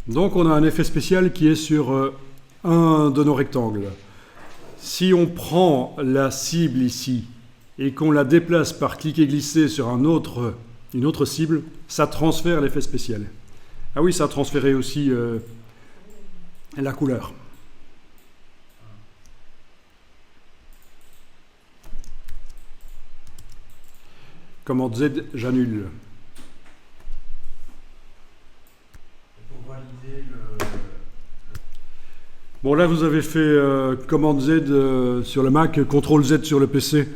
Donc on a un effet spécial qui est sur un de nos rectangles. Si on prend la cible ici et qu'on la déplace par cliquer et glisser sur une autre cible, ça transfère l'effet spécial. Ah oui, ça a transféré aussi la couleur. Commande Z, j'annule. Pour valider le... Bon, là, vous avez fait commande Z sur le Mac, CTRL Z sur le PC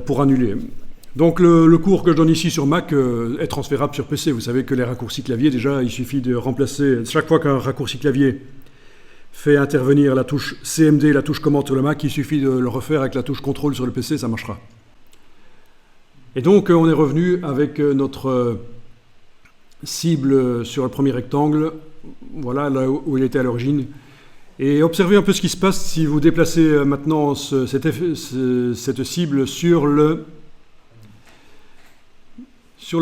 pour annuler. Donc, le cours que je donne ici sur Mac est transférable sur PC. Vous savez que les raccourcis clavier, déjà, il suffit de remplacer... Chaque fois qu'un raccourci clavier fait intervenir la touche CMD, la touche commande sur le Mac, il suffit de le refaire avec la touche CTRL sur le PC, ça marchera. Et donc, on est revenu avec notre cible sur le premier rectangle, voilà, là où il était à l'origine. Et observez un peu ce qui se passe si vous déplacez maintenant cette cible sur le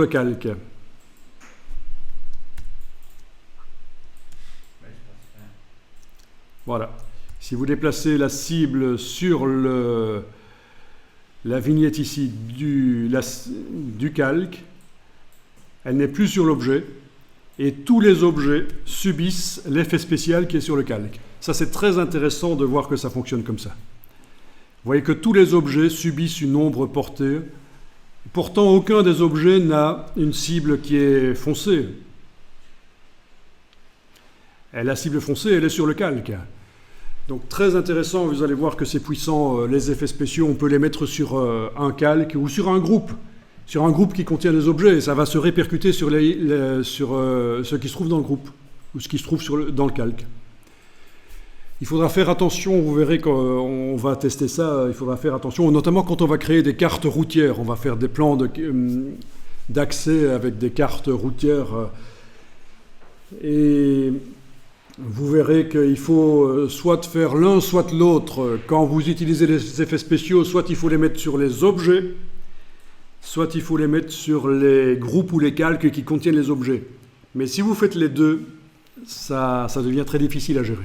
calque. Voilà. Si vous déplacez la cible sur la vignette ici du calque, elle n'est plus sur l'objet et tous les objets subissent l'effet spécial qui est sur le calque. Ça, c'est très intéressant de voir que ça fonctionne comme ça. Vous voyez que tous les objets subissent une ombre portée. Pourtant, aucun des objets n'a une cible qui est foncée. Et la cible foncée, elle est sur le calque. Donc très intéressant, vous allez voir que c'est puissant, les effets spéciaux, on peut les mettre sur un calque ou sur un groupe qui contient des objets, et ça va se répercuter sur ce qui se trouve dans le groupe, ou ce qui se trouve dans le calque. Il faudra faire attention, vous verrez qu'on va tester ça, il faudra faire attention, notamment quand on va créer des cartes routières, on va faire des plans d'accès avec des cartes routières, et vous verrez qu'il faut soit faire l'un, soit l'autre. Quand vous utilisez les effets spéciaux, soit il faut les mettre sur les objets, soit il faut les mettre sur les groupes ou les calques qui contiennent les objets. Mais si vous faites les deux, ça devient très difficile à gérer.